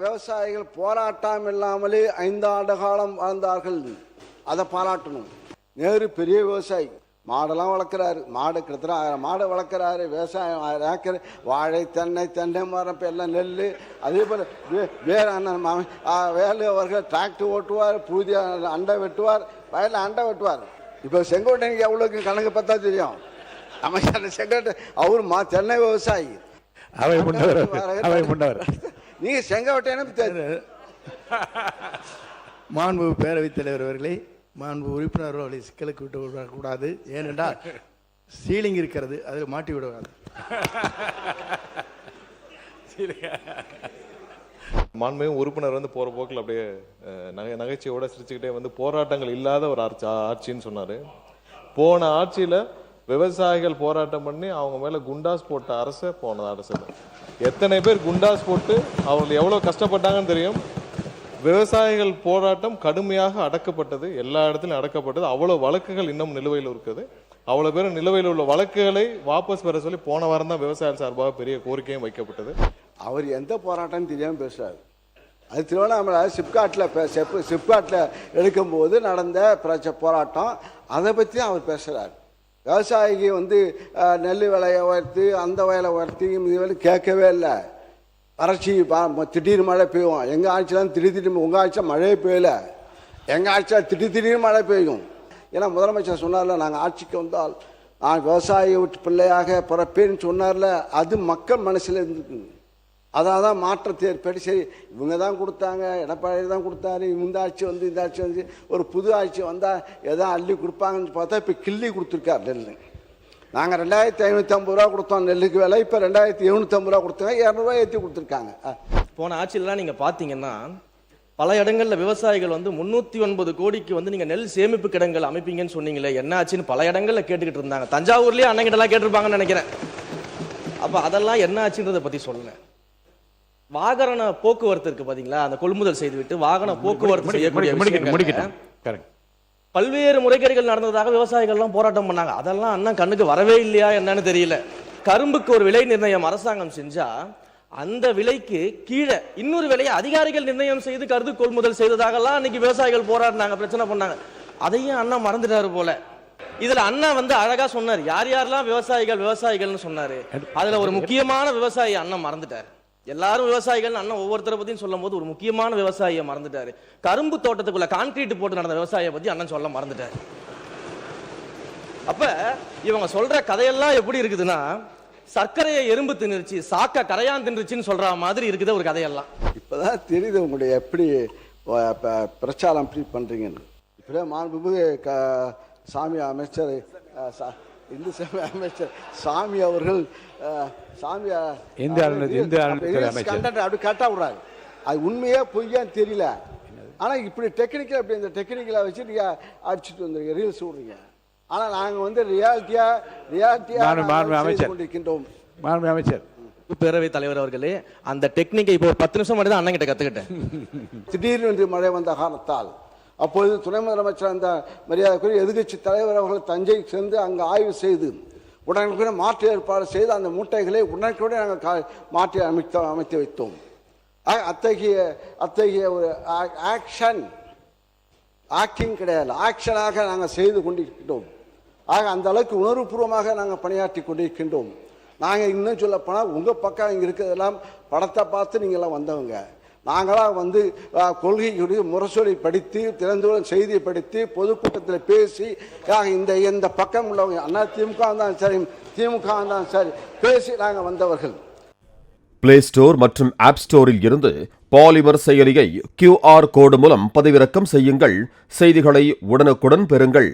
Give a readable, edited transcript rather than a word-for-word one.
விவசாயிகள் போராட்டம் இல்லாமலே 5 ஆண்டு காலம் வாழ்ந்தார்கள். அதை பாராட்டணும். நேரு பெரிய விவசாயி, மாடெல்லாம் வளர்க்குறாரு, மாடு கிட்டத்தட்ட 1000 மாடு வளர்க்குறாரு. விவசாயம் 1000 ஏக்கர், வாழை, தென்னை மரம், இப்போ எல்லாம் நெல். அதே போல் வேறு அண்ணன் வேலு அவர்கள் டிராக்டர் ஓட்டுவார், புதிய அண்டை வெட்டுவார், வயலில் அண்டை வெட்டுவார். இப்போ செங்கோட்டைக்கு எவ்வளோக்கு கணக்கு பார்த்தா தெரியும். அமைச்சர் செங்கோட்டை அவர் தென்னை விவசாயி. நீங்க செங்கோட்டையனு மாண்பு பேரவைத் தலைவர் அவர்களே, மாண்பு உறுப்பினர் அவர்களை சிக்கலுக்கு விட்டு விடக்கூடாது. ஏனென்றால் சீலிங் இருக்கிறது, அதில் மாட்டி விடுவாங்க. மாண்புமிகு உறுப்பினர் வந்து போற போக்கில் அப்படியே நகைச்சுவையோட சிரிச்சுக்கிட்டே வந்து போராட்டங்கள் இல்லாத ஒரு ஆட்சின்னு சொன்னாரு. போன ஆட்சியில விவசாயிகள் போராட்டம் பண்ணி அவங்க மேல குண்டாஸ் போட்ட அரசு போன அரசு. எத்தனை பேர் குண்டாஸ் போட்டு அவங்க எவ்வளவு கஷ்டப்பட்டாங்கன்னு தெரியும். விவசாயிகள் போராட்டம் கடுமையாக அடக்கப்பட்டது, எல்லா இடத்துலையும் அடக்கப்பட்டது. அவ்வளவு வழக்குகள் இன்னும் நிலுவையில் இருக்குது. அவ்வளவு பேர் நிலுவையில் உள்ள வழக்குகளை வாபஸ் பெற சொல்லி போன வாரம் தான் விவசாய சார்பாக பெரிய கோரிக்கையும் வைக்கப்பட்டது. அவர் எந்த போராட்டம் தெரியாமல் பேசுறாரு. அது திருவண்ணாமலை சிப்காட்டில் எடுக்கும்போது நடந்த போராட்டம், அதை பற்றி அவர் பேசுகிறார். விவசாயிக்கு வந்து நெல் விலையை உயர்த்தி, அந்த வயலை உயர்த்தி, இது கேட்கவே இல்லை. வறட்சி, திடீர்னு மழை பெய்யும். எங்கள் ஆட்சியெலாம் திடீர்னு, உங்கள் ஆட்சியில் மழையே பெய்யல. எங்கள் ஆட்சியில் திடீர்னு மழை பெய்யும். ஏன்னா முதலமைச்சர் சொன்னார்ல, நாங்கள் ஆட்சிக்கு வந்தால் நான் விவசாயி விட்டு பிள்ளையாக பிறப்பேன்னு சொன்னார்ல, அது மக்கள் மனசில் இருந்துருக்கு. அதனால தான் மாற்றத்தை ஏற்பட்டு, சரி இவங்க தான் கொடுத்தாங்க, எடப்பாடி தான் கொடுத்தாரு, இந்த ஆட்சி வந்து ஒரு புது ஆட்சி வந்தால் எதாவது அள்ளி கொடுப்பாங்கன்னு பார்த்தா இப்போ கிள்ளி கொடுத்துருக்கார் நெல். நாங்கள் 2550 ரூபா கொடுத்தோம் நெல்லுக்கு விலை, இப்போ 2750 ரூபா கொடுத்தாங்க, 200 ரூபா ஏற்றி கொடுத்துருக்காங்க. போன ஆட்சியிலாம் நீங்கள் பார்த்தீங்கன்னா பல இடங்களில் விவசாயிகள் வந்து 309 கோடிக்கு வந்து நீங்கள் நெல் சேமிப்பு கிடங்கள் அமைப்பீங்கன்னு சொன்னீங்களே, என்ன ஆச்சுன்னு பல இடங்களில் கேட்டுக்கிட்டு இருந்தாங்க. தஞ்சாவூர்லேயே அண்ணங்கிட்டலாம் கேட்டிருப்பாங்கன்னு நினைக்கிறேன். அப்போ அதெல்லாம் என்ன ஆச்சுன்றதை பற்றி சொல்லுங்க. வாகன போக்குவரத்து இருக்கு பாத்தீங்களா, அந்த கொள்முதல் செய்துவிட்டு வாகன போக்குவரத்து செய்யக்கூடிய பல்வேறு முறைகேடுகள் நடந்ததாக விவசாயிகள்லாம் போராட்டம் பண்ணாங்க. அதெல்லாம் அண்ணன் கண்ணுக்கு வரவே இல்லையா என்னன்னு தெரியல. கரும்புக்கு ஒரு விலை நிர்ணயம் அரசாங்கம் செஞ்சா அந்த விலைக்கு கீழே இன்னொரு விலையை அதிகாரிகள் நிர்ணயம் செய்து கருது கொள்முதல் செய்ததாகலாம் அன்னைக்கு விவசாயிகள் போராடினாங்க, பிரச்சனை பண்ணாங்க. அதையும் அண்ணன் மறந்துட்டாரு போல. இதுல அண்ணன் வந்து அழகா சொன்னார், யார் யாரெல்லாம் விவசாயிகள்னு சொன்னாரு. அதுல ஒரு முக்கியமான விவசாயி அண்ணன் மறந்துட்டாரு. எல்லாரும் விவசாயிகள் அண்ணன் ஒவ்வொருத்தரை பத்தியும் சொல்லும் போது ஒரு முக்கியமான விவசாயியை மறந்துட்டாரு. கரும்பு தோட்டத்துக்குள்ள கான்கிரீட் போட்டு நடந்த விவசாயியை பத்தி அண்ணன் சொல்ல மறந்துட்டாரு. அப்ப இவங்க சொல்ற கதையெல்லாம் எப்படி இருக்குதுன்னா, சர்க்கரையை எறும்பு தின்னுருச்சு, சாக்க கரையான் தின்றுச்சுன்னு சொல்ற மாதிரி இருக்குது ஒரு கதையெல்லாம். இப்பதான் தெரியுது உங்களுடைய எப்படி பிரச்சாரம் எப்படி பண்றீங்கன்னு. இப்படியே மாண்புமிகு சாமி அமைச்சர் இந்து சமய அமைச்சர் சாமி அவர்கள் அப்படி கட்டா விடுறாரு. அது உண்மையே பொய்யான்னு தெரியல. ஆனா இப்படி டெக்னிக்கல் அப்படி இந்த டெக்னிக்கலை வச்சு நீங்க அடிச்சுட்டு வந்துருங்க, ரீல்ஸ் விடுறீங்க. ஆனா நாங்க வந்து ரியாலிட்டியா கொண்டிருக்கின்றோம். அமைச்சர் பேரவைத் தலைவர் அவர்களே, அந்த டெக்னிக்கை இப்போ 10 நிமிஷம் மட்டும் தான் அண்ணன் கிட்ட கத்துக்கிட்டேன். திடீர்னு மழை வந்த காரணத்தால் அப்பொழுது துணை முதலமைச்சர் அந்த மரியாதைக்குரிய எதிர்கட்சி தலைவர் அவர்கள் தஞ்சை சென்று அங்கு ஆய்வு செய்து உடனுக்குடன் மாற்று ஏற்பாடு செய்து அந்த மூட்டைகளை உடனுக்குடன் நாங்கள் மாற்றி அமைத்து வைத்தோம். அத்தகைய ஒரு ஆக்டிங் கிடையாது, ஆக்ஷனாக நாங்கள் செய்து கொண்டிருக்கின்றோம். ஆக அந்த அளவுக்கு உணர்வுபூர்வமாக நாங்கள் பணியாற்றி கொண்டிருக்கின்றோம். நாங்கள் இன்னும் சொல்ல போனால் உங்கள் பக்கம் இங்கே இருக்கிறதெல்லாம் படத்தை பார்த்து நீங்களாம் வந்தவங்க. நாங்களாம் வந்து கொள்கையுடைய முரசொலி படித்து, திறந்துள்ள செய்தியை படித்து, பொதுக்கூட்டத்தில் பேசி, இந்த பக்கம் உள்ளவங்க அண்ணா திமுக தான் சரி, திமுக தான் சரி பேசி நாங்கள் வந்தவர்கள். பிளே ஸ்டோர் மற்றும் ஆப் ஸ்டோரில் இருந்து பாலிமர் செயலியை QR கோடு மூலம் பதிவிறக்கம் செய்யுங்கள். செய்திகளை உடனுக்குடன் பெறுங்கள்.